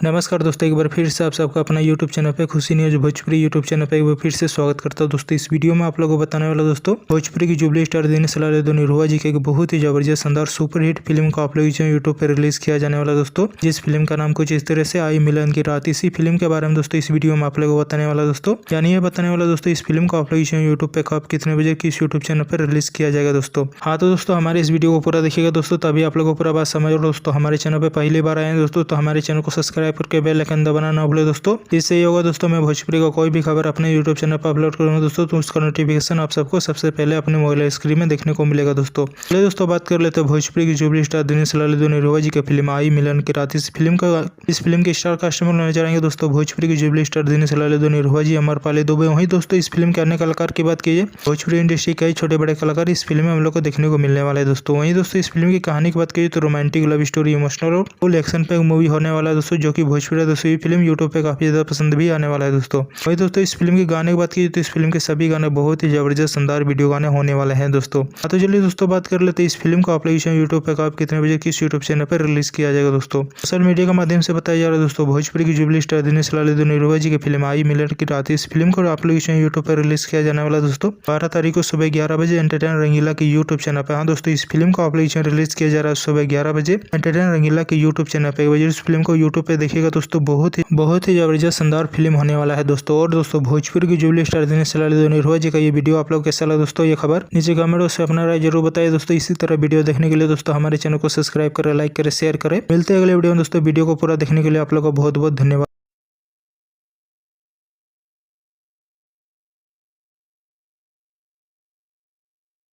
नमस्कार दोस्तों, एक बार फिर से आप सबका अपना यूट्यूब चैनल पे खुशी न्यूज भोजपुरी यूट्यूब चैनल पे एक बार फिर से स्वागत करता हूं। दोस्तों इस वीडियो में आप लोगों को बताने वाला दोस्तों भोजपुरी की जुबली स्टार दिनेश लाल यादव निरहुआ जी के एक बहुत ही जबरदस्त शानदार सुपर हिट फिल्म को आप लोग यूट्यूब पे रिलीज किया जाने वाला दोस्तों, जिस फिल्म का नाम कुछ इस तरह से आई मिलन की रात। इसी फिल्म के बारे में दोस्तों इस वीडियो में आप लोगों को बताने वाला दोस्तों, यानी ये बताने वाला दोस्तों इस फिल्म को आप लोग यूट्यूब पे कब कितने बजे किस यूट्यूब चैनल पर रिलीज किया जाएगा दोस्तों। हाँ तो दोस्तों हमारे इस वीडियो को पूरा देखिएगा दोस्तों, तभी आप लोगों को पूरा बात समझ लो दोस्तों। हमारे चैनल पे पहली बार आए हैं दोस्तों तो हमारे चैनल को सब्सक्राइब करके बेल आइकन दबाना ना भूले दोस्तों। इससे ये होगा दोस्तों, मैं भोजपुरी का कोई भी खबर अपने यूट्यूब चैनल पर अपलोड करूंगा दोस्तों तो उसका नोटिफिकेशन आप सबको सबसे पहले अपने मोबाइल स्क्रीन में देखने को मिलेगा दोस्तों। चलिए दोस्तों बात कर लेते हैं भोजपुरी की जुबली स्टार दिनेश लाल यादव निरहुआ जी की फिल्म आई मिलन की रात। इस फिल्म के स्टार कास्ट में नजर आएंगे दोस्तों भोजपुरी की जुबली स्टार दिनेश लाल यादव निरहुआ जी, अमरपाली दुबे। वहीं दोस्तों इस फिल्म के अन्य कलाकार की बात कीजिए, भोजपुरी इंडस्ट्री के छोटे बड़े कलाकार इस फिल्म में हम लोग को देखने को मिलने वाला है दोस्तों। वहीं दोस्तों इस फिल्म की कहानी की बात कीजिए तो रोमांटिक लव स्टोरी, इमोशनल और फुल एक्शन पे मूवी होने वाला है दोस्तों, जो कि भोजपुरी दोस्तों ये फिल्म यूट्यूब पे काफी ज्यादा पसंद भी आने वाला है दोस्तों। वही दोस्तों इस फिल्म के गाने की बात की तो इस फिल्म के सभी गाने बहुत ही जबरदस्त शानदार वीडियो गाने होने वाले हैं दोस्तों। तो चलिए दोस्तों बात कर लेते हैं इस फिल्म को आप लोग यूट्यूब पे कब कितने बजे किस यूट्यूब चैनल पर रिलीज किया जाएगा दोस्तों। सोशल मीडिया के माध्यम से बताया जा रहा है दोस्तों भोजपुरी की जुबली स्टार दिनेश लाल यादव निरहुआ जी की फिल्म आई मिलन की रात। इस फिल्म को आप लोग यूट्यूब पर रिलीज किया जाने वाला दोस्तों 12 तारीख को सुबह 11 बजे एंटरटेन रंगीला के यूट्यूब चैनल पर। हाँ दोस्तों इस फिल्म को आप लोग रिलीज किया जा रहा है सुबह 11 बजे एंटरटेन रंगीला के यूट्यूब चैनल पर। इस फिल्म को यूट्यूब पे देखिएगा दोस्तों, बहुत ही जबरदस्त शानदार फिल्म होने वाला है दोस्तों। और दोस्तों भोजपुरी की जुबली स्टार दिनेश लाल यादव निरहुआ जी का ये वीडियो आप लोग कैसा लगा दोस्तों, ये खबर नीचे कमेंट से अपना राय जरूर बताइए दोस्तों। इसी तरह वीडियो देखने के लिए दोस्तों हमारे चैनल को सब्सक्राइब करें, लाइक करें, शेयर करें। मिलते हैं अगले वीडियो में दोस्तों। वीडियो को पूरा देखने के लिए आप लोग को बहुत बहुत धन्यवाद।